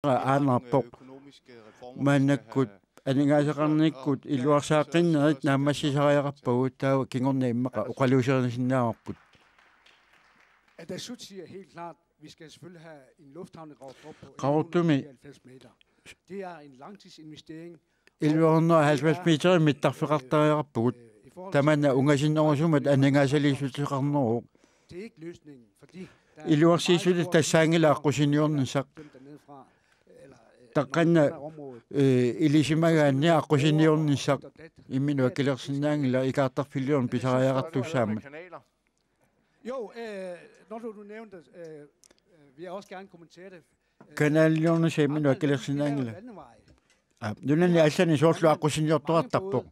aanarpoq maannakkut aningaasaqarnikkut iluarsaaqinnerit naammassisariaqarpagut taawa kingorniimmaqa uqaluusernisinnaarput. Atasut siger helt klart, vi skal selvfølgelig have en lufthavn i Qaqortoq på 190 meter. Det er en langtidsinvestering. 190 meter mittarfiqartariaqarpugut tamanna ungasinnersumat aningaasaliisuteqarneruq. Det er ikke løsningen, fordi iluarsiisulit tassaangilaaqqusinniornissaq taqqanna ilisимагаанни аққусинниорнissaq иммину акилерсиннаангила икаартарфиллиорн писариақартуссаамат. Jo, når du nævnte, vil jeg også gerne kommentere det. Kanaliorne seminu akilерсиннаангила. Nunani allani soorlu аққусинниортуартарпоқ.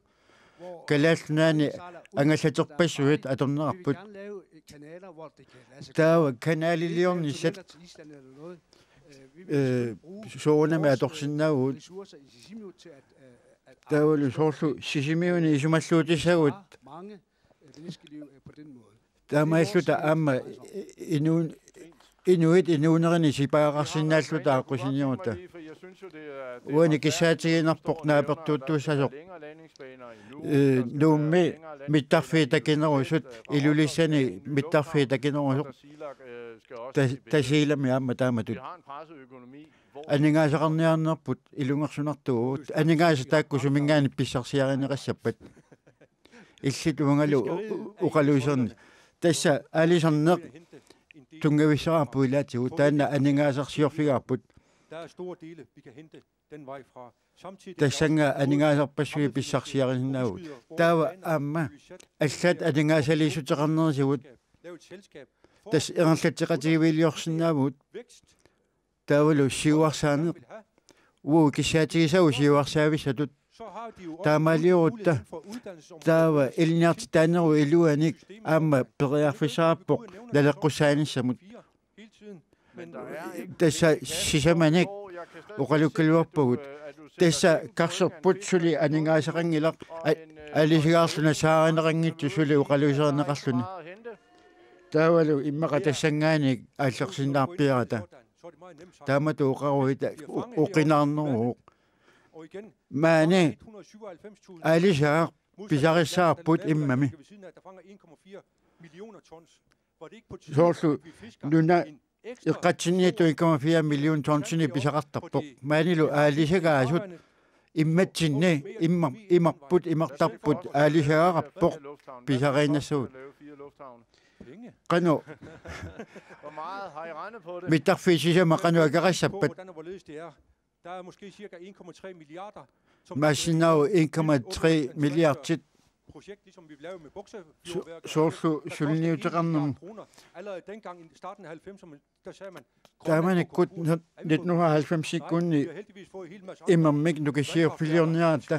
Kalaalnaani angallaterpassuit atornerarput. Taawa kanaliliornissat soonama atorsinnaagut taavalu soorlu sisimiuni isumalluutisagut taamailluta aamma inuunerini sipaaqarsinnaalluta aqqusinniorta uani kissaatiginarpoq naapertuuttuussasoq nuummi mittarfiitakinerusut ilulissani mittarfiitakinerusoq tasiilami aamma taamatut aningaasaqarniarnerput ilungersunartugut aningaasa taakkusumingaani pissarsiarineqassappat иллитуунгалу уqaluiserni тасса алисарнеq tungavissaarpu ilaatigu taanna aningaasarsiorfigaarput тассанга анигаасарпассуи писсарсиариннаагут таава аама аллаат анигаасалиисутеқарнерисигут тас эрнлатеқатигивилиорсинаавут таавалу сиуарсаане уу кисаатигисагу сиуарсаависсатут таамалиорутта таава илниарти таанеру илуаник аама периарфисаарпоқ налеққусааниссамут тасса сисаманик уқалуккалуарпагут тасса карсерпут сули анигаасақангилақ алисигаарсуна сааринеқангитсу сули уқалуисернеқарлуни таавалу иммақа тассангааник ааллерсиннаарпиарата таамату уқаруита уқинаарнеруу маане алисаар писариссаарпут иммами соорлу нуна иққатсиниату 1,4 миллион тонсини писақартарпоқ маанилу аалисагаасут имматсинни имарпут имартарпут аалисагаараппоқ писаринассуут qanu mittarfiisisama qanu akarassappat der er måske cirka 1,3 milliarder massinau 1,3 milliardet projekt ligesom vi lavede med soorlu sulniuteqarnum allerede dengang i starten af 90'erne der sagde man taamanikkut 1990 kunni immermik nukasiorfiliorniarta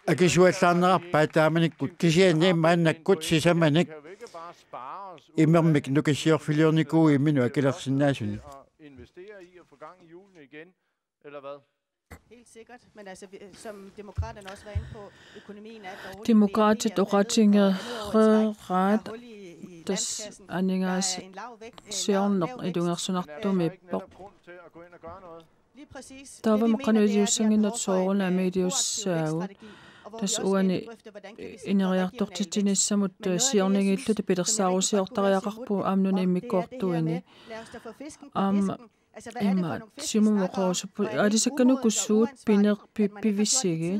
akisuallarnerarpaa taamanikkut kisianniimmaannakkut sisamanik immermik nukasiorfiliornikuu imminu akilersinnaasuni investere i at få gang i hjulene igen, eller hvad? Helt sikkert, men altså som demokraterne også var inde på, økonomien er dårlig. Demokratiet oqatinga rat tas aningas sørner idungersunartumippoq. Lige præcis. Tava maqanuidiussanginnat sooruna mediussaagu tas uani ineriartortitinnissamut siorningilluta pilersaarusiortariaqarpu aamnuni immikkoortuini имма симумоқорсуппу алисакканукуссуут пивиссиги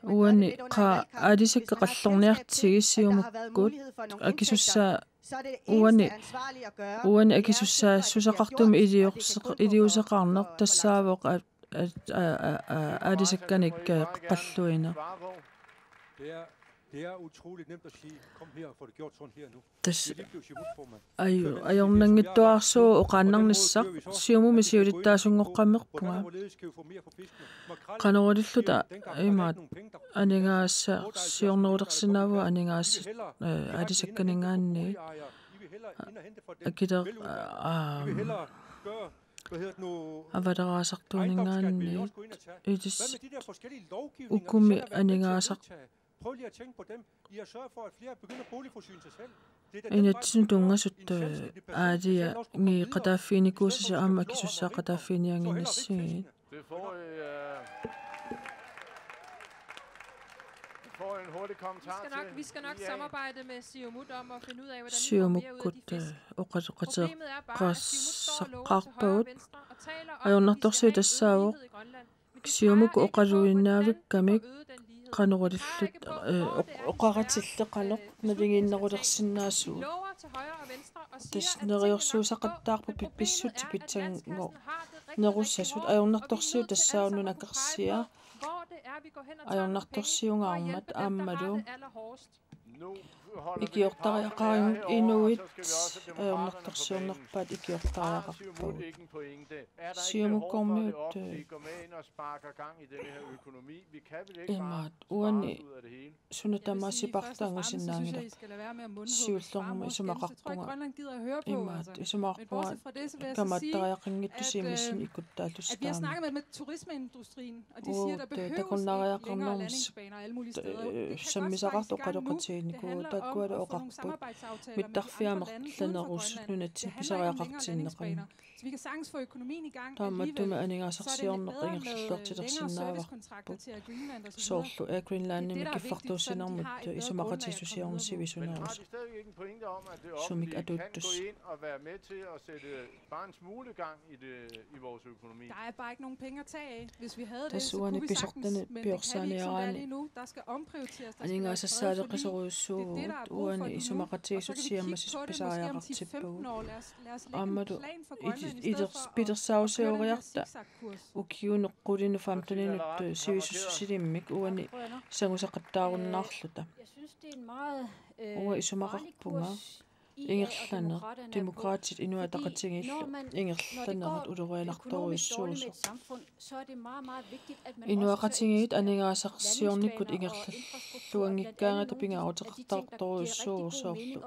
уани қа алисакка қаллорниартигиссиумуккут акисусса уани акисусса сусақартуми илиусеқарнеқ тассаавоқ алисакканик қаллуина Det er utroligt nemt at sige, kom her og få det gjort sådan her nu. Ajornangittuarsu oqaannarnissaq siumumi siulittaasungoqqameqpunga qanorulilluta imaat aningaassa siornerulersinaavu aningaassa alisakkaningaanni akider avaderaasartuuningaanni itis ukumi aningaasaq Prøv lige at tænke på dem. I har sørget for, at flere begynder at boligforsyne sig selv. Inatsin tungasut aadia ngi qataaffiinikuusisa aama kisussaa qataaffiinianginnassiin. Det får en hurtig kommentar til. Vi skal nok samarbejde med Siumut om at finde ud af, hvordan vi får mere ud af de fisk. Problemet er bare, at Siumut står og lover til højre og venstre og taler om, at vi skal have en øget lighed i Grønland. Siumuk oqaluinnaavik qanurutillut oqaratilteqaluq nalingiinnarulersinnaasuu tasneriorsuusaqattaarpu pippissut pitsango nerussasut ajornartorsiu tassaunun akarsia ajornartorsiungaarmat aammalu ikiortariaqarin inuit ajornartorsiornerpaat ikiortariaqarpuu siumukkormiut imaat uani sunutamaasipartaangusinnaangilaq siullorma isumaqarpunga imaat isumaarpunga kamattariaqinngittusiimissin ikkuttaallustaama jeg snakker med turismeindustrien, og de siger, der behøves ikke længere landingsbaner alle mulige steder. sammisaqartoqaluqatiinniku takkuala oqarput mittarfiamerlanerusnunatippisariaqartinneqam Så vi kan sagtens få økonomien i gang taammattuma aningaasarsiorneqingerllertidersinnaavaqarput soorlu Greenlandimi kiffartuussinermut isumaqatisusiornisivisunaarusa sumik atuttus Der er bare ikke nogen penge at tage af. Hvis vi havde det, så kunne vi sagtens, men det kan vi ikke som det er lige nu. Der skal omprioriteres. Der skal være aningaasassaaleqisuruussuut uani isumaqatiisutsiammasispisariaqartippu ammadu iderpitersausioriarta ukiuneqqulinu famtaninut sivisussusilimmik uani sangusaqattaarunnarluta uwa isumaqarpunga ingerlaner demokratisk inuataqatingillu ingerlanerat ulerialartoruissuusu inuaqatingit aningaasarsiornikkut ingerlalluangikkaanga tapingaarutaqartartoruissuursoorlu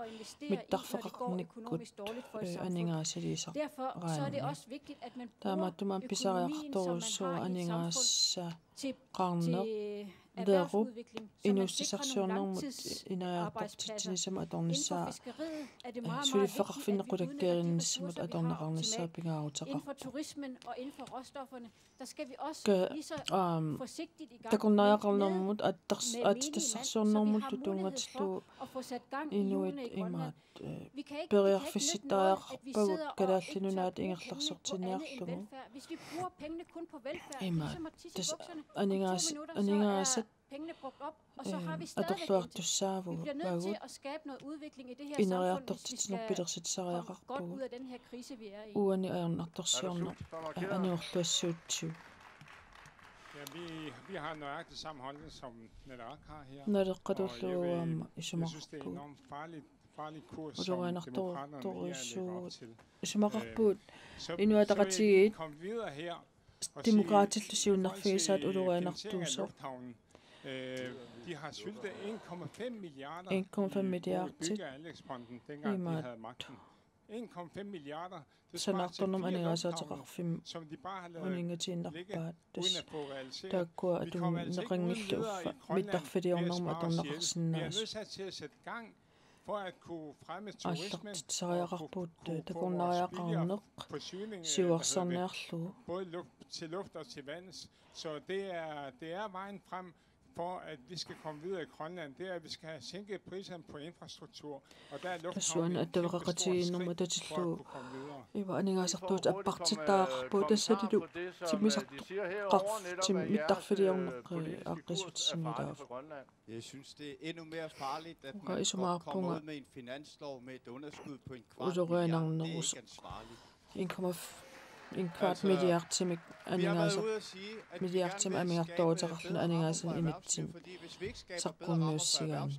mittarfeqarnikkut aningaasiliisarraanni taamaattumaan pisariaqartoruissuura aningaassa qarneq leerup inuussisarsiornermut inaajartartitinisama atornissaa suliffeqarfinnequlakkeerinissamut atorneqarnissaa pingaarutaqarpu takurnaajaqarnermut aattitassarsiornermut tutungatillu inuit imaat periarfissittariaqarpagut kalaallinunaat ingerlarsortiniarlugu imaat tas aningaasat atorluartussaavu vagut ineriartortitinerpilersitsariaqarpugu uani ajornartorsiorner aniorluassuutsiu Vi har nøjagtigt samme holdning som Naleraq har her. Nalerqatulluuamma isumarpuut farlig kurs, som demokraterne vil lægge op til. Isumarpuut inuataqatigiit demokraatillusiunnarfiisaat ulurianartuuso De har syltet 1,5 milliarder 1,5 milliarder til byggeanlægsfonden, dengang de havde magten. 1,5 milliarder, sanartornum aningaasaateqarfim som de bare har lavet uningatinnerpaat uden at få realiseret. taakkua atun neqingilluuffa mittarfiliornerma atorneqarsinnaas Vi er nødt til at sætte gang for at kunne fremme turismen allortitsariaqarpuut takurnaariaqarneq siuarsarniarlugu både til luft og til vands. Så det er vejen frem for at vi skal komme videre i Grønland. Det er at vi skal have sænket priserne på infrastruktur, og der er lufthavnen et kæmpe stort skridt for at kunne komme videre. Iva aningaasartuut appartitaaqarpuut tassatilu timmisaqarf timmittarfiliorneq aaqqisutsimilaav Jeg synes, det er endnu mere farligt, at man kommer ud med en finanslov med et underskud på 1/4 milliard. Det er ikke ansvarligt. 1/4 milliard timik aningaasa milliard tim amiartootaqarluna aningaasa initsim saqquunnuussigaam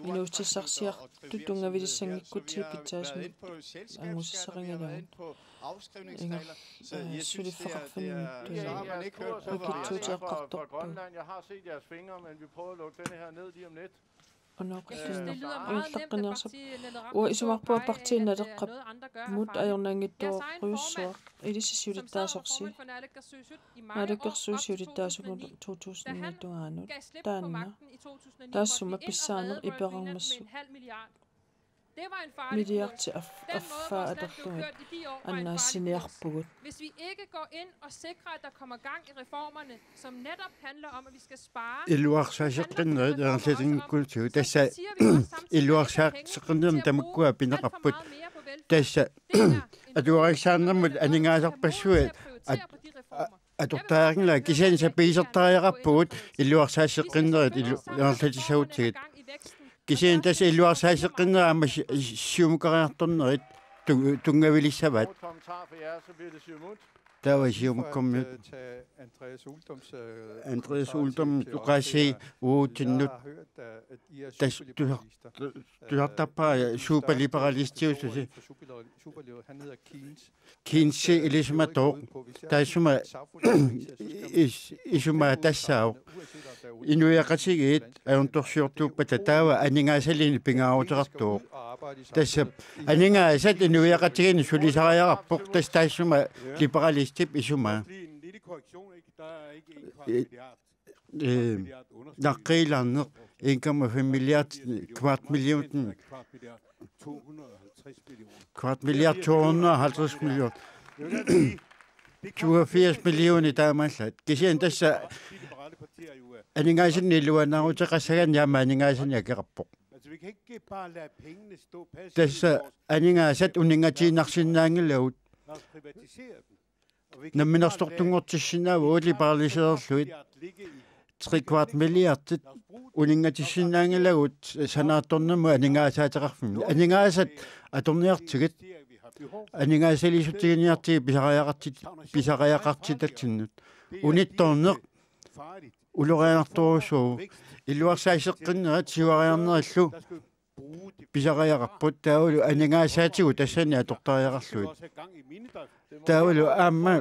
inuussissarsiar tutungavilisangikkutsi pitsaasmut angussaqingalaan inga suliffeqarfinnut ukitsuutiaqqartorpu Jeg har set jeres fingre, men vi prøver at lukke denne her ned lige om lidt. Ua isumarpua partiinaleqqap mut ajornaangittuo ruissuaq ilissisiulittaasorsi naalakkersuusiulittaasumut 2019 taanna taassuma pissaaneq iperarmassu Midiarti affaadorluit annaasinerpugut. Hvis vi ikke går ind og sikrer, at der kommer gang i reformerne, som netop handler om, at vi skal spare... Illuarsaasiqqinnerit erlerlingkultu tassa illuarsaaqseqqinnerim tamukkua pinaqarput tassa atuarisaarnermut aningaasarpassuat atortaarignala kisani sapiisertariaqarpugut illuarsaasiqqinnerit erlerlatisautigit kisani tassa illuarsaasiqqinnerit amma siumukariartornerit tungavilissavat tava siumukkommi Andreas Uldum tuqasi uutinnut tas tuhartappa superliberalistius han hedder Keynes ilismato taisuma isuma tassau inuiaqatigit auntorsiortuuppa tataava aningaasaliini pingaauterartuuq tassa aningaasat inuiaqatigini sulisariaqarpoq tas taissuma liberalistip isuma naqiilarneq 1,5 milliard kvart millionen kvart milliard 250 million 82 millioner taamallat kisian tassa aningaasini illuanaarutaqassagan yaama aningaasini akeqarpoq tassa aningaasat uningatiinarsinnaangilagut намминерсторtuнгортиссинаа liberalisererluit 3/4 milliardit uningatissinnaangilagut sanaattornammu aningaasaateqarfimi aningaasat atorniartigit aningaasalisutigiниartigi pisariaqartitatsinnut unittorneq ulorianartorussuu illuarsaaseqqinnerat siuariarnerallu pisariaqarput taulu aningaassaatigu tassani atortariaqarluit taulu aamma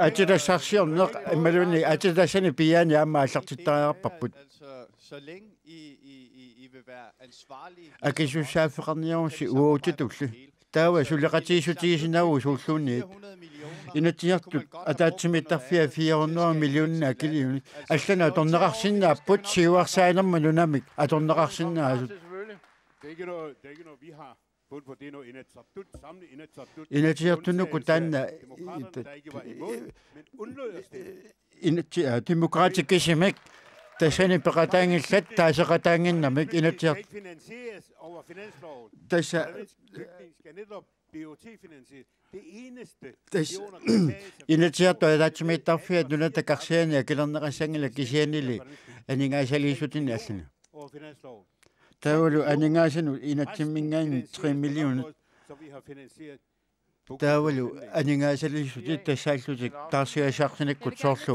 atilassarsiorneq immaluni atilassani piaani aamma allartittariaqarparput akisussaaffeqarniarussi uutitullu taava suleqatiisutigisinaagu suulluunniit inatiartut ataatsimitarfia 400 millioner akiliuni allana atorneqarsinnaaput siuarsaanerma nunamik atorneqarsinnaasut det er ikke noget, vi har fundet på. Det er noget Inatsisartut. Inatsisartunukku tanna der ikke var imod, men undlod at stemme. Demokraatikisimik tassani peqataangillat taaseqataanginnamik inatsisart ikke finansieres over finansloven. Tassa skal netop BOT-finansieres. Det eneste inatsisartu ataatsimitarfiat nunatakarsiani akilerneqassangila kisianili aningaasaliisutinni alluna over finansloven. taulu aningaasanu inatsimmingaani 3 millioner taulu aningaasalissuti tassaallutik taarsiasaarsinikkut soorlu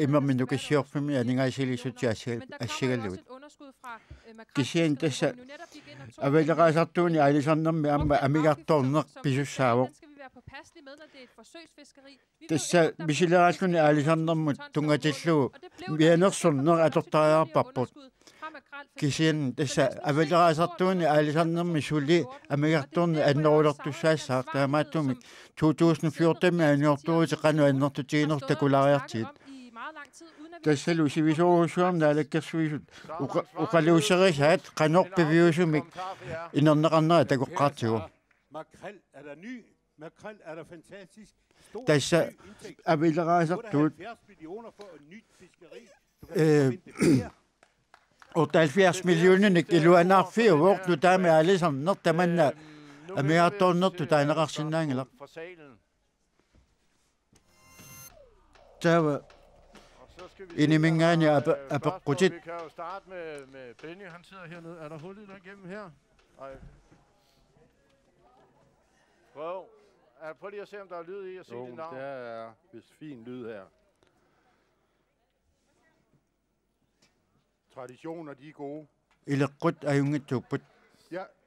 immerminukissiorfimi aningaasalissuti assigalugut kisian tassa avaleqaasartuuni aalisarnermi amma amigartorneq pisussaavoq tassa misileralluni aalisarnermut tungatillugu mianersurneq atortariarparput kisian tassa avaleqaasartuuni aalisarnermi suli amigartorni annerulertussaassaaq taamaattumik 2014 aniortuuti qanu annertutiginertakulariartigit tassalu sivisorusuarna alakkersuisut uqaluuserisaat qanorpiviusumik inerneqarnera takoqqaartigu Makrel er der ny. Makrel er der fantastisk. Tassa avaleqaasartuut 70 millioner for et nyt fiskeri. 70 millionenik iluanaarfiuvoortu taami aalisarner tamanna amiartornertu taaneqarsinnaangilaq taava inimingaani apeqqutit Vi kan jo starte med Benny, han sidder hernede. Er der hul i den igennem her? Nej. Prøv lige at se, om der er lyd i at sige dit navn. Der er vist fin lyd her. Traditioner, de er gode. ileqqut ajungittupput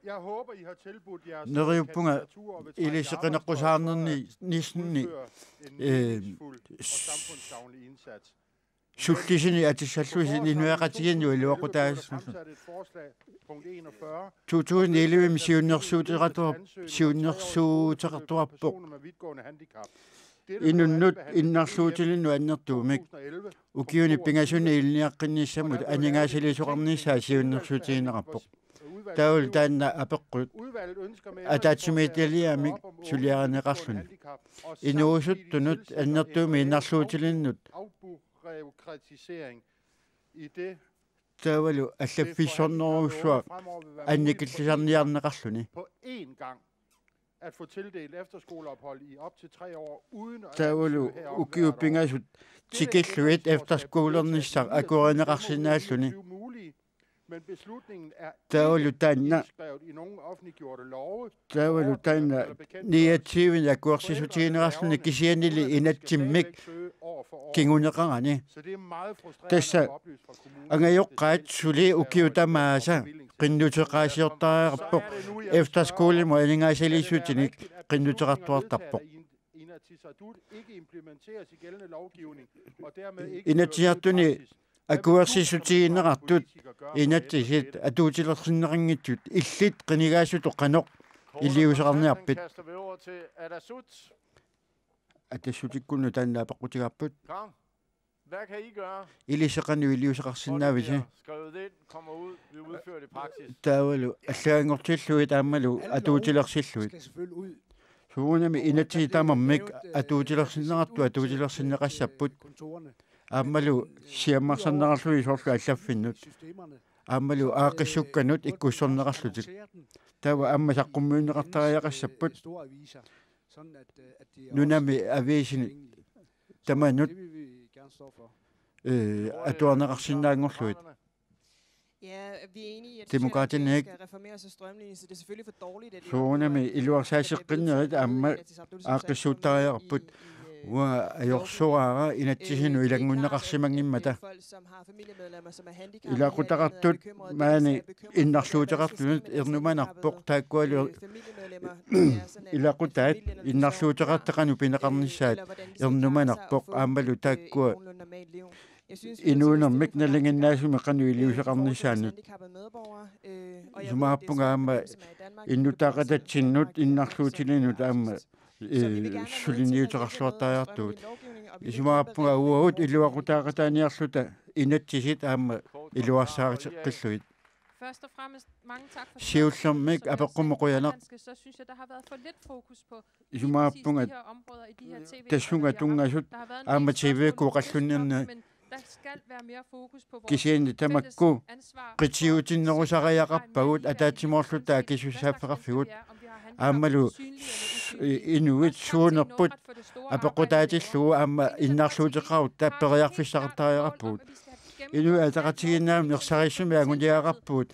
Jeg håber, I har tilbudt jeres neriuppunga kandidaturer ved ilisseqinaqqusaarnerni nissenni samfundsgavnlig indsats. sullisini atissalluisini inuaqatiginnu iluaqutaassu 2011 siunnersuuteqartuarpoq Inunnut innarluutilinu annertuumik ukiuni pingasuni ilniaqqinnissamut aningaasilisuqarnissaa siunnersuutigineqarpoq taul taanna apeqqut ataatsimiitaliamik suliaraneqarluni inuusuttunut annertuumi innarluutilinnut taavalu allaffisorneruussua annikillisarniarneqarluni at få tildelt efterskoleophold i op til 3 år uden at taavalu ukiupingasut tikilluit efterskolernissaq akureneqarsinnaalluni men beslutningen er taavalu taanna skrevet i nogle offentliggjorte love. taavalu taanna niativin akuersisutigineqarluni kisianili inatsimmik kinguneqarani tassa angajoqqaat suli ukiutamaasa qinnuteqaasiortareqarpoq efterskolimu aningaasilisuutinik qinnuteqartuartarpoq inatsiartuni akuersisutigineqartut inatsisit atuutilersinneqanngitsut illit qinigaasutu qanoq iliuseqarniarpit атассутиккуну таанна апаққутигарпут Hvad kan I gøre? илисеқану илиусеқарсинаависи таавалу аллаангортиллуит аамалу атуутилерсиллуит суунами инати тамармик атуутилерсиннеқарту атуутилерсиннеқассаппут аамалу сиаммарсарнеқарлуи соорлу аллаффиннут аамалу аақиссукканут иккуссорнеқарлутик таава аама саққуммуинеқартариақассаппут нунами авиисини таманут атуарнеқарсинаангорлуит демократине суунами илуарсаасеққиннерит аама аақиссуутариарпут уа ajorsuara inatsisinu ilangуннеқарсимангиммата илақутақартут маани иннарлуутеқартунут ернуманарпоқ тааккуалу илақутаат иннарлуутеқартеқану пинеқарниссаат ернуманарпоқ аамалу тааккуа инуунермик налингиннаасуми қану илиусеқарниссаанут сумаарпунга аама иннутаақататсиннут иннарлуутилинут аама сулиниутеқарлуартариартуут исумаарпунга уагут илуақутаақатааниарлута инатсисит аама илуарсааритеққиллуит Først og fremmest mange tak for сиуллэрмик апеққумоқуянақ så synes jeg der har været for lidt fokus på исумаарпунга тассунга тунгасут аама тв куқаллуннерна der skal være mere fokus på vores кисиани тамакку қитиутиннерусариақарпагут атаатсимоорлутаа кисуссааффеқарфигут аамалу инуит суунерпут апеқутаатиллугу аама иннарлуутеқарут таппериарфиссақартариақарпугут ину атақатигиннаами ерсариссуми агуниақарпугут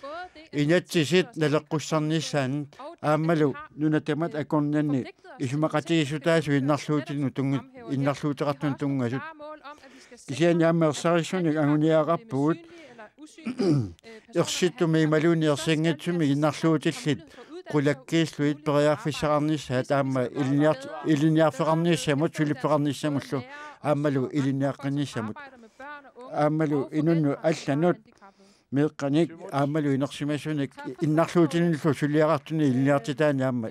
инатсисит налеққуссарниссаан аамалу нунатамат акорнанни исумақатигисутаасу иннарлуутинну тунгит иннарлуутеқартун тунгасут кисиани аама ерсариссуник агуниақарпугут ерситтуми ималуни ерсингатсуми иннарлуутиллит qulakkiisluit periarfissaqarnissaat aama iliniarfeqarnissamut sulippeqarnissamullu aammalu iliniaqqinnissamut aammalu inunnu allanut meeqqanik aammalu inersimasunik innarluutinillu suliaqartuni iliniartitaani aama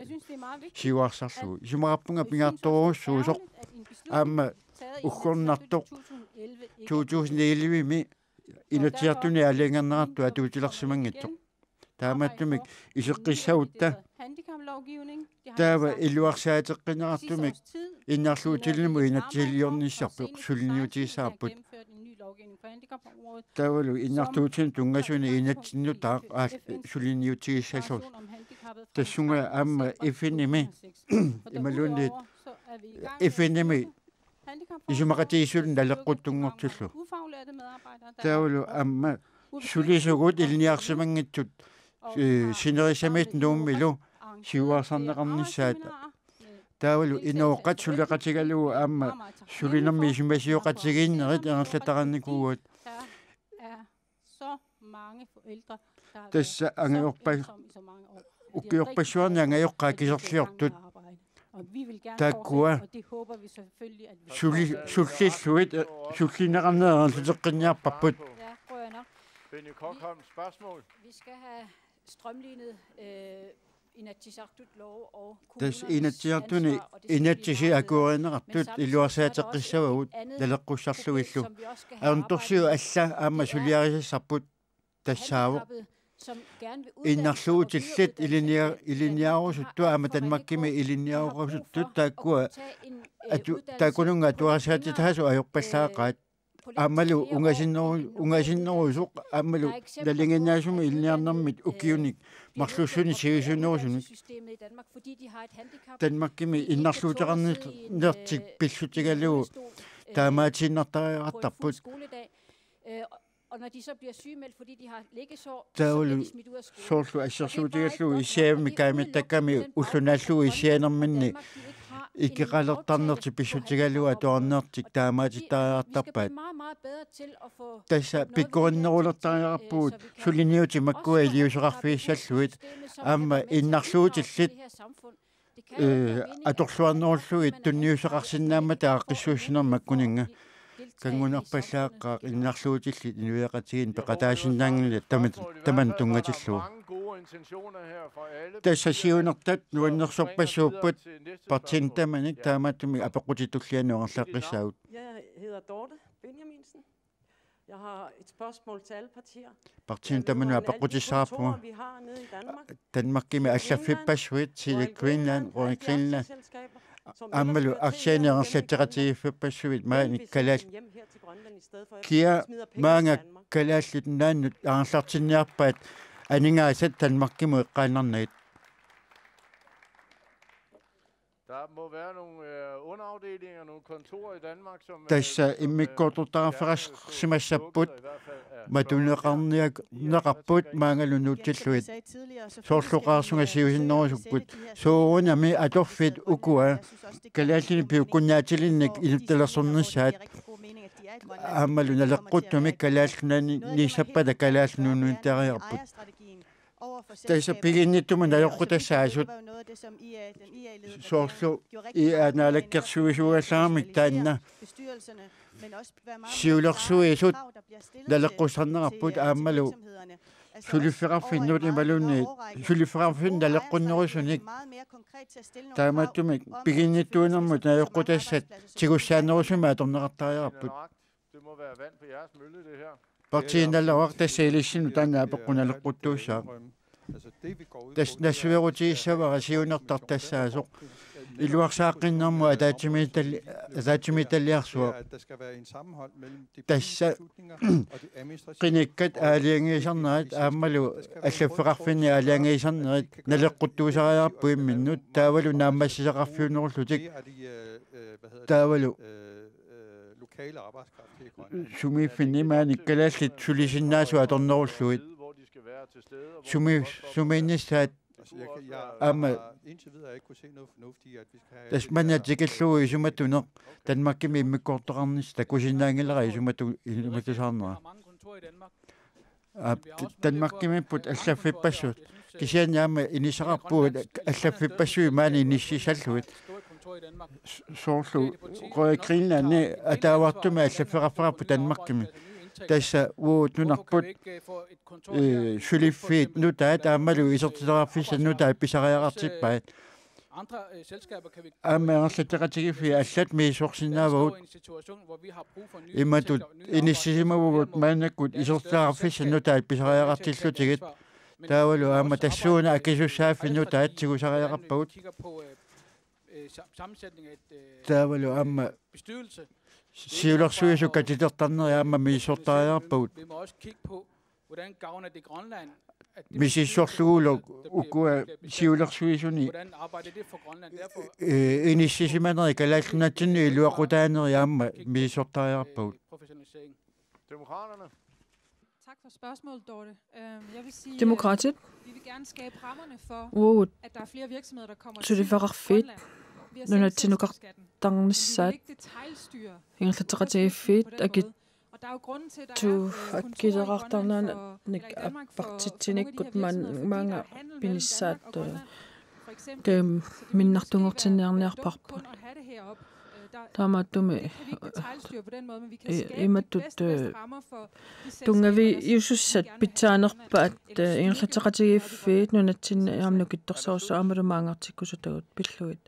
siuarsarlugu isumaqarpunga pingaartoruussuusoq aama uggornartoq 2011 inatiartuni alingernartu atuutilersimangittoq тааматтумик исеққиссаутта таава илуарсаатеққинеқартумик иннарлуутилнуму инатсилиорниссарпеқ сулиниутигисаарпут таавалу иннартуутин тунгасуни инатсиннутаа сулиниутигиссаллу тассунга аама ифиними ималуунит ифиними исумақатигисулун налеққуттунгортиллу таавалу аама сулисугут илниарсимангитсут синерисамит нууммилу сиуарсарнеқарниссаат таавалу инооққат сулеқатигалугу аама сулинерми исумасиоқатигииннерит ангерлатаранникуугут тасса ангиорпа уккиорпассуарни ангайоққаа кисерлиортут тааккуа суллиллуит суллинеқарнеераллутеққинниарпарпут Benny Kokholm, spørgsmål? Vi skal have strømlignet tas inatsiartuni inatsi akuorinerartut iluarsaatеққиссавагут налеққуссарлугиллу аунторсиу алла аама сулиарисассарпут тассаавоқ иннарлуутиллит илиниарусутту аама танмаккими илиниарусуттут тааккуа таакунунга туарсаатитахасу аёрпаллаақаат аммалу унгасиннерусоқ аммалу налингинаасуми илниарнэрмит укиуник марлуссуни сигисунерусуник танмаккими иннарлуутеқарнертик пиллутигалугу таамаатиннартариартарпут таулу соорлу ассерсуутигаллугу исиавми каамиттакками уллунааллугу исианерминни икеқалертарнерти писсутигалуа туарнертик таамаатиттариартарпаат тасса пиккориннерулертариарпуут сулиниути маккуа илиусеқарфииссаллуит аама иннарлуутиллит аторлуарнеруллуит тунниусеқарсинаама тааққиссуусинер маккунинга кангунарпаллааққаа иннарлуутиллит инуяқатигин пеқатаасиннаангили таман тунгатиллуа тасса сиунертат нуаннерсорпассууппут партиинтаманик таамааттуми апеқутитуллиануарлаққиссаагут. Jeg har et spørgsmål til alle partier. Partiintamanu apaqutissarpu. Danmarkimi allaffippassuit til Greenland og Greenland. Ammalu aksianererlattiqatigiffipassuit maani kalal. Kia maanga kalallit naannut aarlartinniarpaat aningaasat Danmarkimu iqqaanarnait. Der må være nogle underafdelinger, nogle kontorer i Danmark, som... Tassa immikkortortarafarasimassapput matuneqarniak neqarput maangalunuttilluit soorluqaarsungassiusinnerusukkut suurunami atorfit ukua kalaallini piukkunnaatilinnik inuttalersornissaat aammalu naleqquttumik kalaallunani niissappata kalaallununnuittariarput tassa piginnittumun ajoqqutassaassut soorlu ianaalakkersuisugallaarmik taanna siulersuisut naleqqusarnerarput aammalu sulifferarfinnut imalunni sulifferarfin naleqqunnerusunik taamaattumik piginnittuunermut ajoqqutassat tigussaanerusuma atorneqartariarput partiinalluaq tassailissinnu taannaapaqqunaaleqquttuussaa tas nassuerutiissavara siunertartassaasoq iluarsaaqqinnermu ataatimitalliarsua tassa qinikkat aaliangiisarnerit aammalu allafferarfinni aaliangiisarnerit naleqquttuusariarpuim minnut taavalu naammassisaqarfiunerullutik taavalu sumiiffinnimaani kalaallit sulisinnaasua atornerulluit sumiinnissaat aama tasmanatikalluu isumattuneq Danmarkimi immikkortoqarnis takusinnaangilera isumatusaarnera Danmarkimipput allaffippassuut kisianniaama inisaqarpuut allaffippassuи maani inissisalluit soorlu Greenlanni ataavartuma allafferarfararpu Danmarkimi tassa uutnunarput suliffiit nutaat aammalu isertilerarfissa nutaat pisariaqartippaat aammaerlatteqatigiffi allat miisorsinnaavagut imatut inissisimavut maanakkut isertilerarfissa nutaat pisariaqartillutigut taavalu aamma tassuuna akisussaafi nutaat sigusariaqarpagut taavalu aamma siulersuisukka titertarneriaamma miisortariarpagut misissorlugulo ukua siulersuisuni inississimaneri kalaallunatsinni iluaqutaaneriaamma miisortariarpagut. Tak for spørgsmålet, Dorte. Jeg vil sige, Demokratiet. Vi vil gerne skabe rammerne for, at der er flere virksomheder, der kommer til Grønland. Nuna tinukartarnissaat ingerlateqatigiffit akit tu akkilerartarnaana nik appartitinikkut maanga pinissaat minartungortinniarniarparput Taamattumi detailstyre på den måde, men vi kan skabe de imattut bedste rammer for de tungavi yusussat pitsaanerpaat ingerlataqatigiffiit nunatsinna aamnukittorsaussa amalumaangartikkusutagut pilluit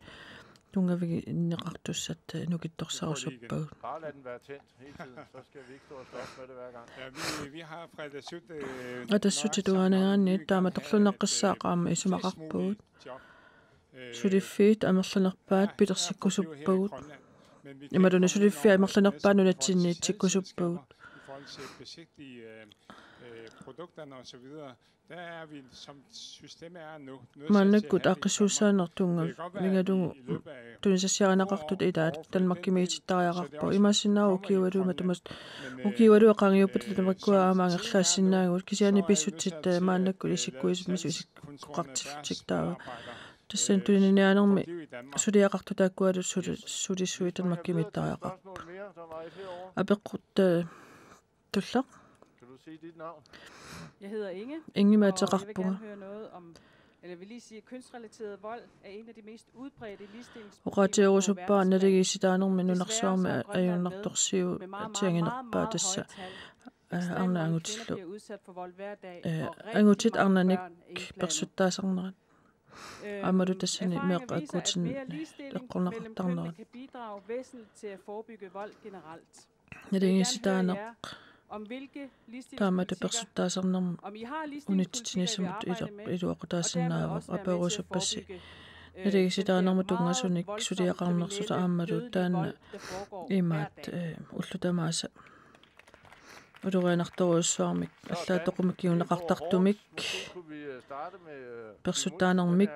tungavi inneqartussat nukittorsaussuppagut. Bare lad den være tændt hele tiden, så skal vi ikke stå og slås med det hver gang. Ja, vi har fredagsut... Atassutituanaanni taamatorlunaqqissaaqaama isumaqarpugut. Sudiffiit amerlunerpaat pitersikkusuppagut. Imaduna sudiffi amerlunerpaat nunatsinniitsikkusuppagut. I forhold til besigtige produkterne og så videre. Der er vi, som systemet er nu, Mannakut aqissuusaanertunga vingadungu tunisasiaranaqartut ilaat talmakkimiitittariaqarpu imasinaa ukiualuuma tumas ukiualu aqangiuppat tamakkua aamaangerlaassinnaagut kisiani pissutsit maannakkut isikkuismisu isikkuqartillutik tassan tuninianermi suliaqartutaakkualu sulisui talmakkimiittariaqarpu apeqqut tullaq. Kan du sige dit navn? Jeg hedder Inge, Inge og jeg vil gerne høre noget om, eller jeg vil lige sige, at kønsrelateret vold er en af de mest udbredte ligestillingsproblemer nadigisidaanерmi nunarsuarmi ajunartorsiu tianginerpaa tassa arnaangutillu angutit arnanik persuttaasarnerat amalu tassani meeqqakkuutin eqqornaqartarnerat kan bidrage væsentligt til at forebygge vold generelt. nadigisidaanaq Om hvilke taamata persuttaasarnermu unitsitinisumut iluaqutaasinnaava aperusuppassi nadigisidaanерmu tungasunik suliaqarnersuta aammalu taanna imaat ullutamaasa ulurianartoruussuarmik allaatoqumikkiunaqartartumik persuttaanermik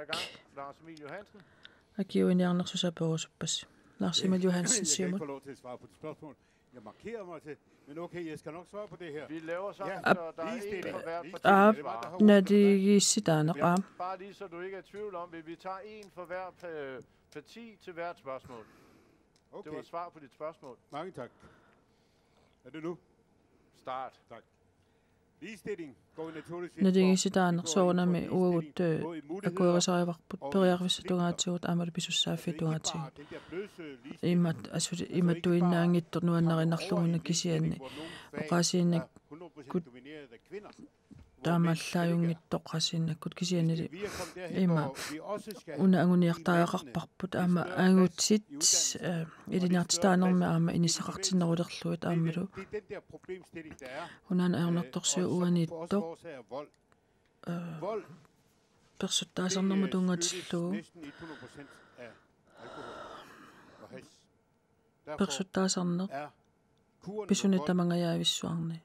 akiuiniarnersusaperusuppassi Lars Emil Johansen Simon. Jeg markerer mig til, men okay, jeg skal nok svare på det her. Vi laver sådan, så der er en for hvert parti. Nadigisidaanaq. Bare lige, så du ikke er i tvivl om det. Vi tager en for hver parti til hvert spørgsmål. Okay. Det var svar på dit spørgsmål. Mange tak. Er det nu? Start. Tak. Ligestilling går naturligvis nadigisidaanaq soornami uagut akuerisarivarput periarvissatugaatigut aamalu pisussaaffiitugaatigut imat asuli imattuinnaangittor nuannerinarluguna kisianni oqaasiinnakkut taamallaajungittoq qasiinnakkut kisiannili ima una anguniartaajaqarparput aama aangutit iliniartitaanermi aama inissaqartinnerulerluit aammalu unan aernertorsiu uaniittoq persuttaasarnermu tungatillugu persuttaasarneq pisunitamangajaavissuarni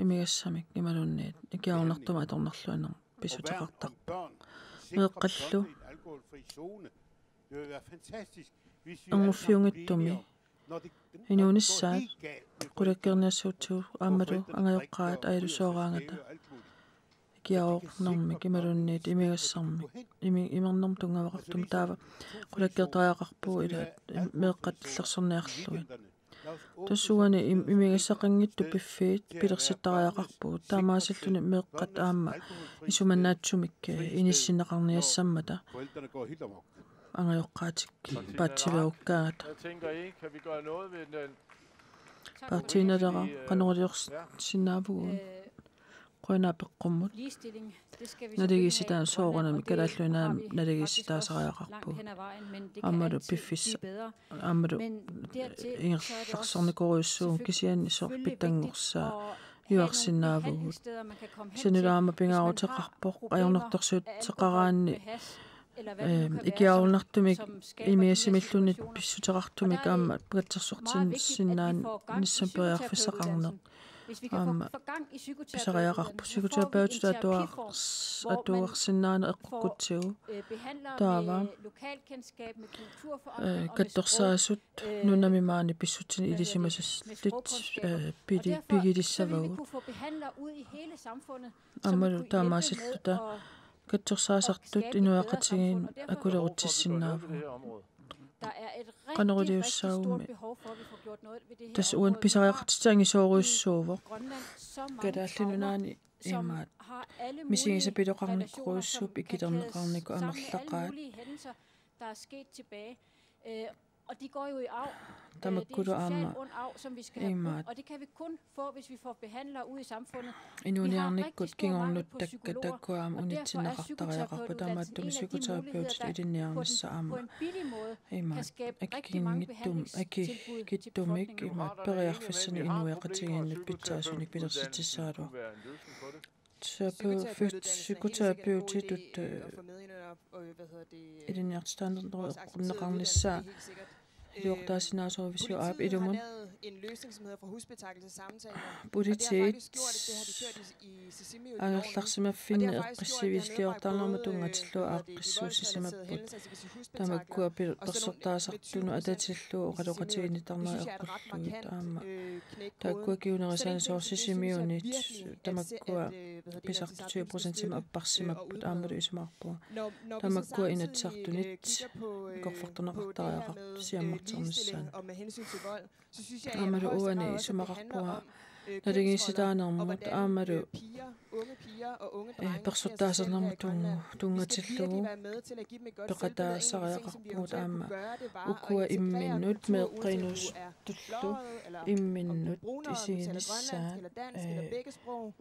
imigassamik imalunniit ikiarunartuma atornerluaner pisuteqartarpa meeqqallu anguffiungittumi inuunissaat qulakkerniassuutsigu aammalu angajoqqaat ailusoораангата ikiaornermik imalunniit imigassarmik imernerm tungavaqartum taava qulakkertariaqarpuu ila meeqqattillerserniarluit Tussuani imigassaqanngittu piffiit pilersittariaqarpuu taamaasilluni meeqqat aamma isumannaatsumikke inissinneqarniassammata angajoqqaatikki paatsiviukkaagat partiinalera qanorliorsinaavugu qoinaapeqqummut nadigisitaan soorunami kalaalluinaa nadigissitaasariaqarpuu aammalu piffissa aammalu ingerlarsornikoruissuun kisianni sorpitangorsaa yuarsinnaavugut sanulaama pingaaruteqarpoq ajornertorsuut seqaraanni ikiarunartumik imiassimillunit pissuteqartumik aamma pakatsersortinsinnaan nissamperiarfissaqarneq aamma pisariaqarpu psykoterapeutut atuarsinnaana eqqukkutsigu taava kattorsaasut nunamimaani pissutini ilisimasaslit pigilissavagut aammalu taamaasilluta kattorsaasartut inuaqatigiin akuleruttissinnaava qanoriliussaaumi tas uan pisariaqartitaangisooruissuuvoq kadaallinunaani imaat misingisapiloqarnikkuruissuup ikiterneqarniku amerlaqaat Og de går jo i arv. Det er en social ond arv, som vi skal have brugt, og det kan vi kun få, hvis vi får behandlere ud i samfundet. Vi har rigtig stor mangel på psykologer, og derfor er psykoterapeutuddannelsen en af de muligheder, der på en billig måde kan skabe rigtig mange behandlingstilbud til befolkningen. Psykoterapeutit i den hjertestandarden Jorda sinasor visio ab idumun. En løsning, som hedder fra hospital til samtaler. Buditet. Angerlaksima finne aggressivisli ortalormatungatillu aggressivisissimaput. Tamakku apil persortaasartunu atatillu oqaluqatiginnitarneriaqulluit aama. Taakku kiunerisani soorsisimmiunit tamakku pisartu 20% apparsimaput aamalu isumarpua. Tamakku inatsartunit korfartuneqartariaqartu og med hensyn til vold, så synes jeg, at det handler om når det sitaanermut aamalu persortaasarnermut tungatillugu peqataasariaqarpuut aama ukua imminnut meeqqinus tullu imminnut isiginissaat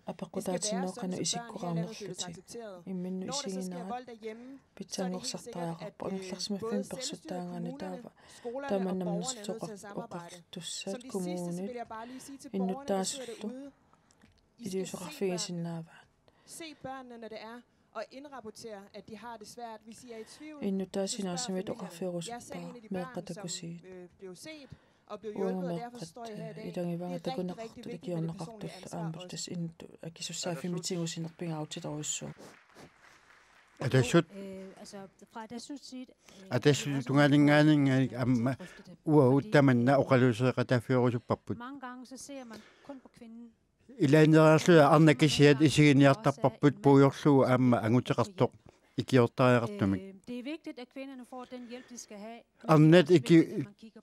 apaqutaatineoqanu isikkuqarnerluti imminnu isiginaat pitsangorsartariaqarpu angerlarsimaffin persuttaangani taava taamannamnersutoqartussaat kommunit innuttaas Se børnene, når det er, og indrapportere, at de har det svært. Hvis I er i tvivl, jeg er selv en af de børn, som blev set og blev hjulpet, og derfor står jeg her i dag. Det er rigtig, rigtig vigtigt, at det personlige ansvar også. Adasut tungalinganing amma uutamanna oqaluuseqatafiorusupparput. Mange gange så ser man kun på kvinden. Ilaaneraarlua arnakisiat isiginiartarparput puujorlugu amma anguteqartoq ikiortariaqartumik. Det er vigtigt, at kvinderne får den hjælp, de skal have. Arnat iki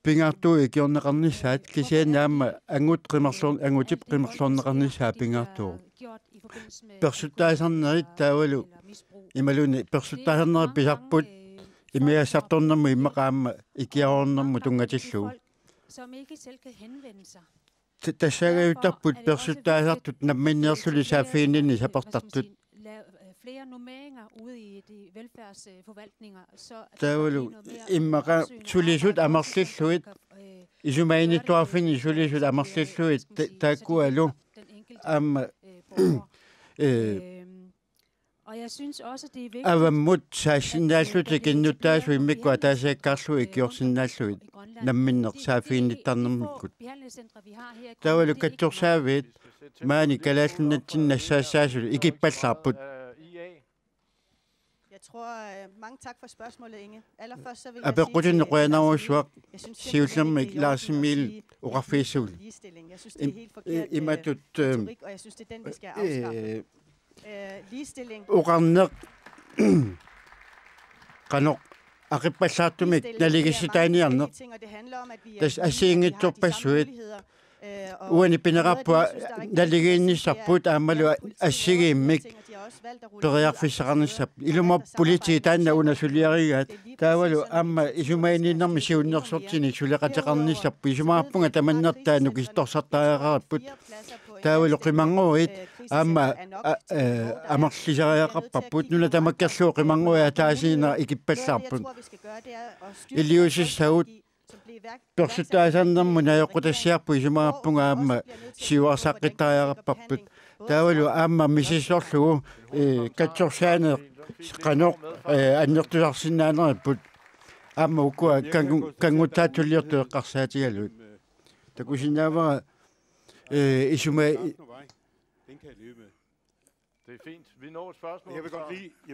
pingartu ikiorneqarnissaat kisianaamma angutip qimerlorneqarnissaa pingartu. Persuttaasarnerit taavalu imaluni persuttaasarneri pisarput imiassartornermu immaqaamma ikiaornermu tungatillugu. Som ikke selv kan henvende sig. Tassagayuttarput persuttaasartut namminneerluli saafiinini sapartartut flere normeringer ude i de velfærdsforvaltninger, så taavalu immaqa sulisut amarlilluit isumainittuarfini sulisut amarlilluit taakkualu amma og jeg synes også det er vigtigt avammut saasinaallutik innutaasu immikku ataasakkarlu ikiorsinnaalluit namminner saafiinittarnermikkut taavalu kattursaavit maani kalaallunnatsinnassaassaasul ikippallarput. Jeg tror, mange tak for spørgsmålet, Inge. Allerførst så vil jeg sige, Lars Emil Orafisul. Jeg synes, det er helt forkert retorik, og jeg synes, det er den, vi skal afskaffe. Ligestilling. Oranner kanok aqippallaartumik naligissitaaniarner. Tas asiingittorpassuit uani pinerappa naligiinnissarput aammalu assigiimmik periarfissaqarnissap iluma politi taanna unasuliarigaat taavalu amma isumainiinnermi siunnersortinik suleqateqarnissappu isumaappunga tamannertaanuk istorsartaareqaraput taavalu qimanguit amma amarlisariaqarparput nuna tamakkerluu qimanguia taasiina ikippallaarput iliusissagut persuttaasarnermu najoqqutassiarpu isumaappunga amma siuarsaqqitariaqarparput taavalu amma misissorlugu katsorsaane qanoq annertusarsinnaaneriput amma ukua kangutaatulliortueqqarsaatigaluut takusinnaavara isuma. Den kan jeg leve med. Det er fint. Vi når et spørgsmål. Jeg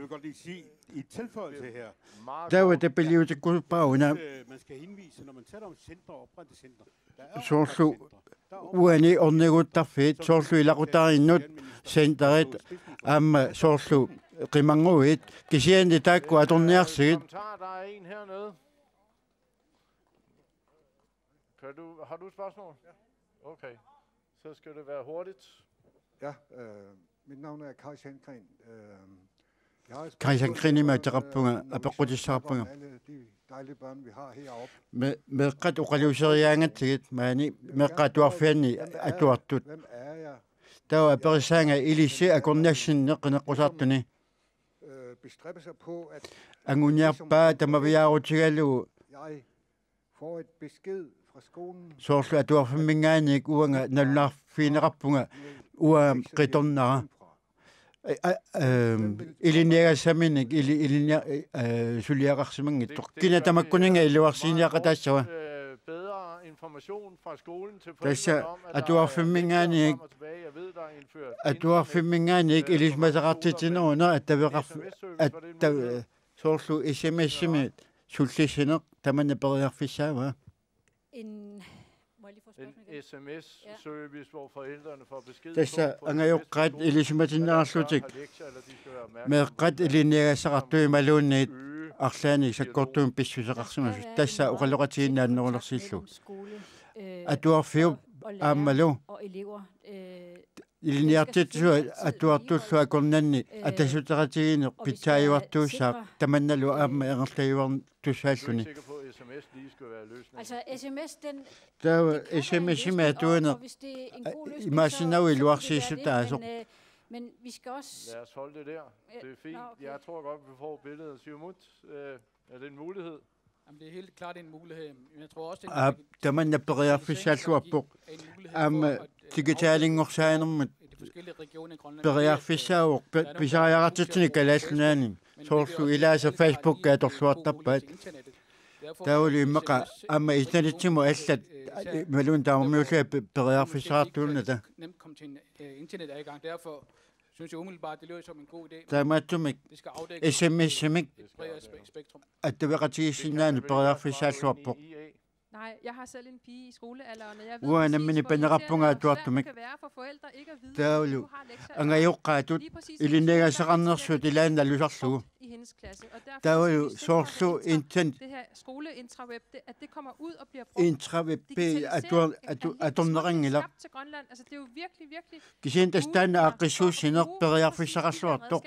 vil godt lige sige, i tilføjelse her. Der var det belivet til Gudbraguna. Man skal henvise, når man taler om centre og oprette centre. Sorslu uani orneguttarfit sorslu ilaqutarinnut centeret amma sorslu qimanguit kisiani taakku atorniarsigit. Der er en hernede. Har du et spørgsmål? Ja. Okay. Så skal det være hurtigt. Ja, mit navn er Kaj Sandgren. Christian Krinima terappunga apeqqutissarpunga meqqat uqaluuseriaangatigit maani meqqat tuarfianni atuartut tawa aperisaanga ilissi akornassinne qineqqusartuni anguniarpaa tamaviaarutigalugu soorlu atuarfimmingaaniik uanga nalunarfiineqarpunga ua qitornara iliniagassaminik ilinia suliaqarsimangittoq kina tamakkuninga iluarsiiniaqataassava bedre information fra skolen til tassa atuarfimmingaaniik ilismasaqartitineruuna attaveqarf soorlu SMS-simi sullissineq tamanna periarfissaava en sms-service, hvor forældrene får besked tassa angajoqqaat ilismatinnararlutik meeqqat iliniagassaqartui maluunniit arlaani sakkortuum pissuseqarsimasut tassa uqalloqatiginnaannerulersillu atuarfiup aammalu iliniartitsu atuartullu akornanni atassuteqatigineq pitsaayuartuussaaq tamannalu aamma engerlajuarn tussaalluni Altså sms, den... Der er sms med, at du er imagineret i luarsidsut, men vi skal også... Lad os holde det der. Det er fint. Okay. Jeg tror godt, vi får billedet. Siumut, er det en mulighed? Jamen, det er helt klart en mulighed. Men jeg tror også, det er... Der man næpperer for salgslårpuk. Digitalinger berear fissaaq pisariaqartitnik soorlu ilaasa Facebook kaatorluartarpaat tauli immaqa amma itnalitsimu allat malun taammiulla berear fissaartuunnata nemt komme til internetadgang. Derfor synes jeg umiddelbart, det lyder som en god idé. Taamattumik SMS-simik attaveqatigissinnaani berear fissaalluarpuq. Nej, jeg har selv en pige i skolealderen, og jeg ved præcis, hvor det kan være for forældre ikke at vide, at du har lektier. Angajoqqaatut ilinnegasaqarnersut ilaannallusarlugu. I hendes klasse. Og derfor er jo soorlu intent det her skole-intraweb, at det kommer ud og bliver brugt. Intraweb atornerangila. Til Grønland. Altså det er jo virkelig kisintastaan aqissuussineq periarfissaqarluartoq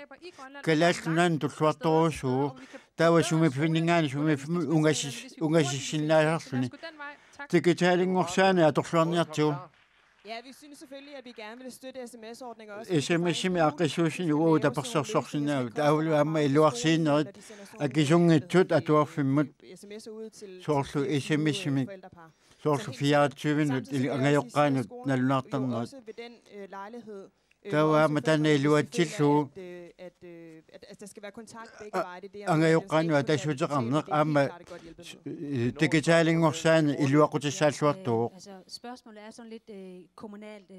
kalallunan tulluartorusugu tawa sumipfinningaani ungassissinnaasarluni digitaalingorsaani atorluarniartigu Ja, vi synes selvfølgelig, at vi gerne vil støtte SMS-ordninger også. SMS-imi aqissuussin ugu tapersorsorsinnaau taavlu amma iluarsiinnerit akisunngitsut atuarfimmut soorlu SMS-imi soorlu 24 minut angajoqqaanut nalunartarnerit tawa matana iluatsillu at der skal være kontakt begge veje. Det er angajoqqaanu atassuteqarneq amma digitaalingorsaani iluaqutissaalluartuuq. Altså spørgsmålet er sådan lidt kommunalt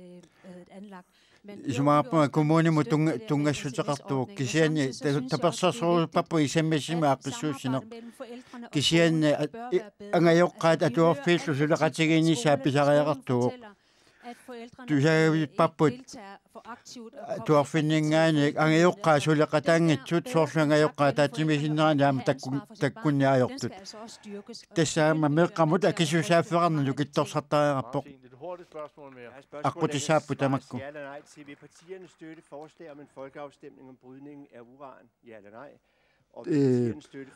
anlagt. Isumaarpunga kommunimu tungassuteqartuuq kisiani tapersorsorupappu SMS-imi aqissuussineq kisiani angajoqqaat atuarfiillu suleqatigiinissaa pisariaqartuuq tusagavit tuarfinningaani angajoqqaa suleqataangitsut soorluangajoqqaa taatimisinnerani aama takkunniajortut tassaama meeqqamut akissuusaaffeqarnalu kittorsartariaqarpoq aqutissaappu tamakku Vil partierne støtte forslag om en folkeafstemning om brydning af uran? Ja eller nej?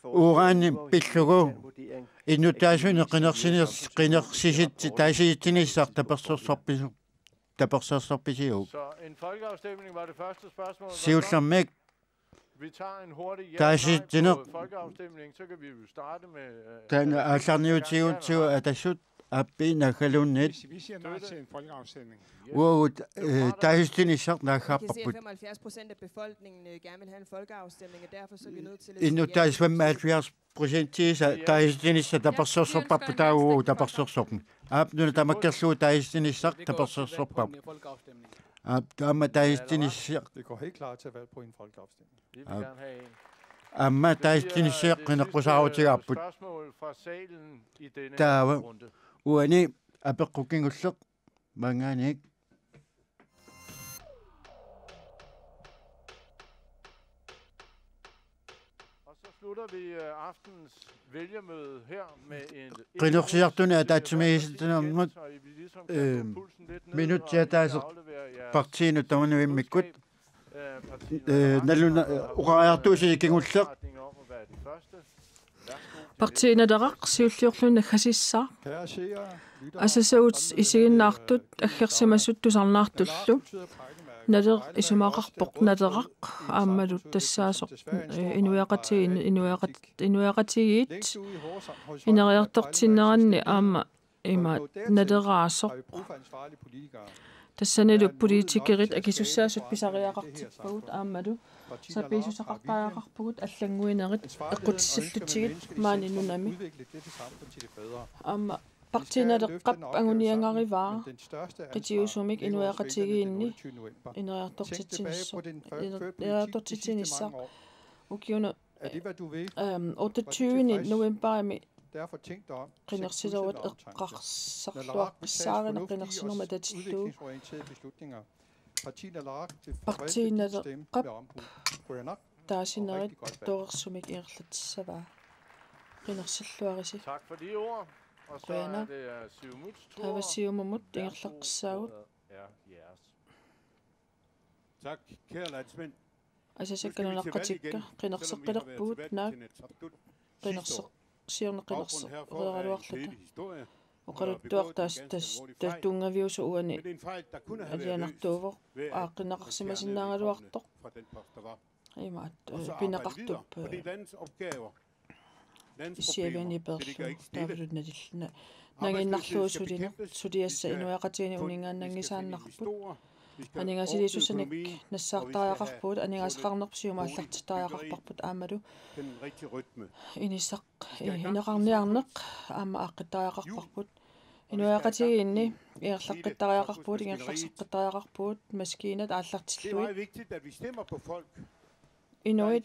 Urani pillugu innutaasuni qinersisit taasittinissar tapersorsorpisiu. Så en folkeafstemning var det første spørgsmål. Siullermik vi tager en hurtig folkeafstemning, så kan vi jo starte med den alternativet atassut appina khalunnit vi siger nej til en folkeafstemning. Wow, taasittinissar naaqarparput. 75% af befolkningen gerne vil have en folkeafstemning, og derfor så er vi nødt til at innutaasvamma 70% taasittinissa tapersorsorpappu taau tapersorsorpen. Apnuna tamakkerluu taasittinissar tapersorsorpap. Amma taasittinissar. Det går helt klart til at valg på en folkeafstemning. Vi vil gerne have en. Amma taasittinissar qinaqqusaarutigaarput. Spørgsmål fra salen i denne runde. Uani apeqqukingulleq mangaanik slutter vi aftens vælgermøde her med en qinersiartuna ataatsumigisittunermut minut jataasaq partiinu tamanuvimmikkut naluna uqaartuusi kingulleq Partiinaderaq siulliorluna khasissaa asasauut isiginnaartut aggersimassut tusarnaartullu nader isumaqarpoq naderaq aammalut tassaasoq inuiaqatigiit ineriartortinneranni aamma imaat naderaasoq тассанилу политикерит акисуссаасут писариақартиппагут ааммалу сапиисусақартариақарпагут аллангуинерит эққутиссаллутигит маани нунами аама партиналеққап агуниангариваа қитиусумик инуяқатигиинни инериартортитинissaq укиуна 28 november Derfor tænk dig om. Qinерсилерут эққарсарлуаққиссаарина qinерсинерма татиллуу партиналеққап таасинерит тоорсумик иерлатиссаваа qinерсиллуариси Tak for de ord. Og så er det Siumuts tur. Avasiumumut ingерлаққиссаагут. Tak, kære landsmænd. Асасакканунаққатикка qinерсеққилерпугут наак qinерсеқ сиорнеқилерсеққилераалуарлута оқалуттуартаас тастунгавиусу уани алианартуувоқ ааққинақарсимасиннаагалуартоқ имаат пинеқартуп исиавиани перлу таавлут налиллна нагиннарлуусулине сулиасса инуяқатигини унингааннангисааннарпут анингасилисусаник нассаартариақарпуут анингасеқарнерпсиума аллартитариақарпарпут аамалу инисақ инеқарниарнеқ аама ааққитариақарпарпут инуяқатигиинни иерлаққиттариақарпуут ингерларсеққиттариақарпуут маскинат ааллартиллуит инуит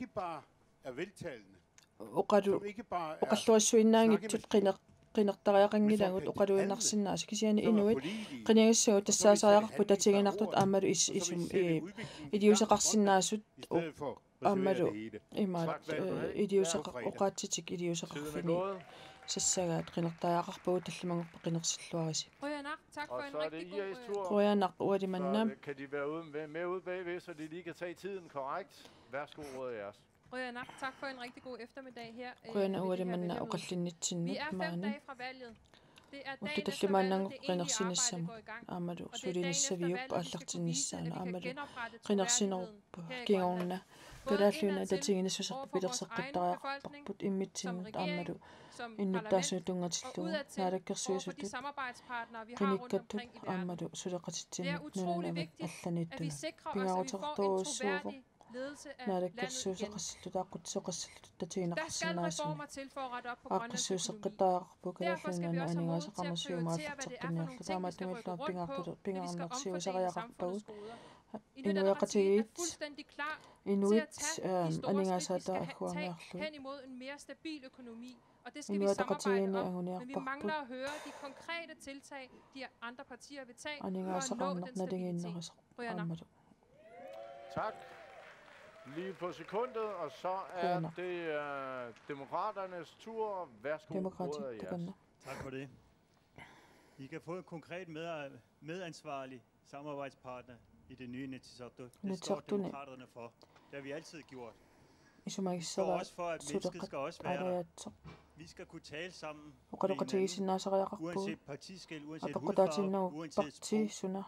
оқалу оқаллуассуиннаангитсут qinnertariaqangilagut uqaluinarsinnaas kisiani inuit qiniagassagут тассаасариақарпут татигинартут аамалу исум илиусеқарсиннаасут аамалу имаат илиусеқар оқаатситик илиусеқарфини сассагаат qinnertariaqarpugut таллимагуппа qinnersillуариси Rønner, tak for en rigtig god Rønner ualimannaam kan de være med ud bagved, så de lige kan tage tiden korrekt. Værsgo, råd jeres. Rønner, tak for en rigtig god eftermiddag her. Rønner ualimanna uqallinnitsinnu maani 5 dage fra valget. Det er dagen efter uttutallamanangu valget, det egentlige qinnersinissam arbejde går i gang. aamalu Og det er dagen efter sulinissaviup valget, vi skal kunne vise, at allartinnissaana vi kan aamalu genoprette qinnersinerup kingorna kalaalluuna tatiginissuserpilerseqqittariaqarparput immitsinnut aamalu innuttaasuutungatillugu naalakkersuisutut qinikkatut aamalu suleqatitsinnut nunanamik allaniittuna pingaruteqartoruussuuvoq naalakkersuuseqassillutaaqqutissoqassallutut tatigineqarsinnaasuni aaqqissuuseqqittariaqarpu kalaalluuna aningaasaqamasiuma аллартертуниарлу таамааттумиллуа пингаартарсиусариақарпагут инуяқатигиит инуит анингасаата ахуангаарлу hen imod en mere stabil økonomi. Og det skal vi инуатақатигини samarbejde om, men vi агуниарпарпут mangler at høre de konkrete tiltag, de andre partier vil tage for at nå den анингасақарнерналигииннерис stabilitet. аамалу Tak. Lige på sekundet, og så er det demokraternes tur. Værsgo, råd jeres. Tak for det. I kan få en konkret medansvarlig samarbejdspartner i det nye Inatsisartut. Det står demokraterne for. Det har vi altid gjort. For også for, at mennesket skal også være der. Vi skal kunne tale sammen med hinanden, uanset partiskel, uanset hudfarve, uanset sprog.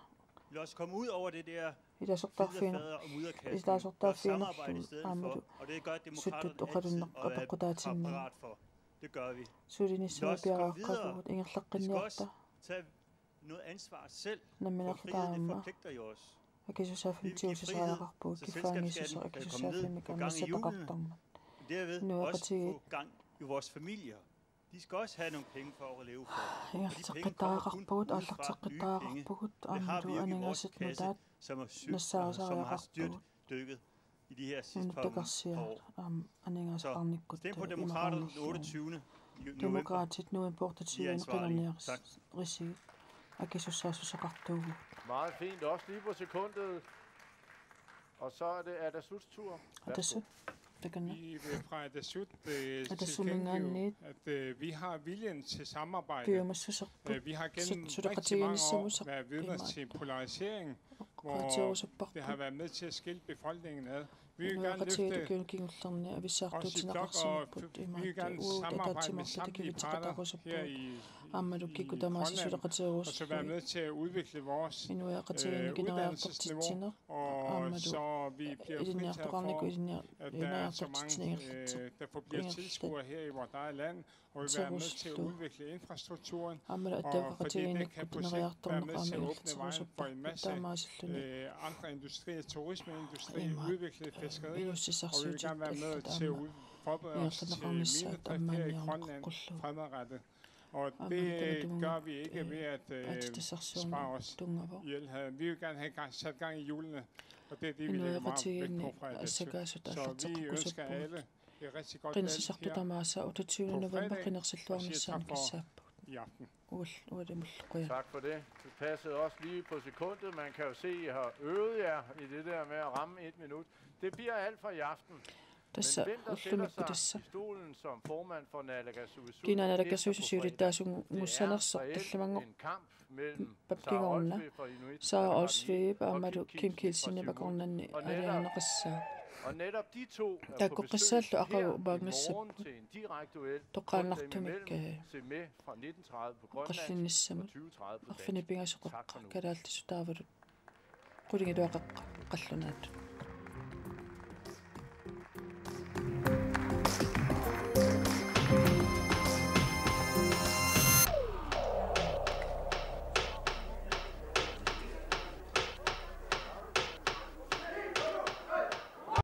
Lad os komme ud over det der fiderfader og mudderkastning og samarbejde i stedet for. Og det gør demokraterne altid og er parat for. Det gør vi. Lad os komme videre. Vi skal også tage noget ansvar selv, for friheden det forpligter jo os. Vil vi give frihed, så selskabsskatten kan komme ned, få gang i hjulene, derved også få gang i vores familier. De skal også have nogle penge for at leve for. De penge kommer kun udefra nye penge. Det har vi jo i vores kasse, som har styrtdykket i de her sidste par år. Så stem på Demokraterne den 28. november. Vi er ansvarlige. Tak. Meget fint, også lige på sekundet. Og så er det Adasuts tur. Adasu. Vi vil fra Adasut tilkendegive, at vi har viljen til samarbejde. Vi har gennem rigtig mange år været vidner til polarisering hvor det har været med til at skille befolkningen ad. Vi vil gerne løfte os i blok, og vi vil gerne samarbejde med samtlige parter her i Grønland, og så være med til at udvikle vores uddannelsesniveau, og så vi bliver fritaget for, at der er så mange, der bliver tilskuere her i vores eget land, og vi vil være med til at udvikle infrastrukturen, og fordi det kan på sigt være med til at åbne vejen for en masse andre industrier, turismeindustri, udvikle fiskeri, og vi vil gerne være med til at forberede os til minedrift her i Grønland fremadrettet. Og det gør vi ikke ved at spare os ihjel. Vi vil gerne have sat gang i hjulene, og det er det, vi lægger meget vægt på fra det. Så vi ønsker alle et rigtig godt valg her på fredag, og siger tak for i aften. Tak for det. Det passede også lige på sekundet. Man kan jo se, at I har øvet jer i det der med at ramme 1 minut. Det bliver alt for i aften. Men hvem der sætter sig i stolen som formand for Naalakkersuisut, det er en kamp mellem Sara Olsvig fra Inuit og netop de to er på besøg her i morgen til en direkte duel imellem CME fra 1930 på grønlandsk og 2030 på dansk. Tak for nu.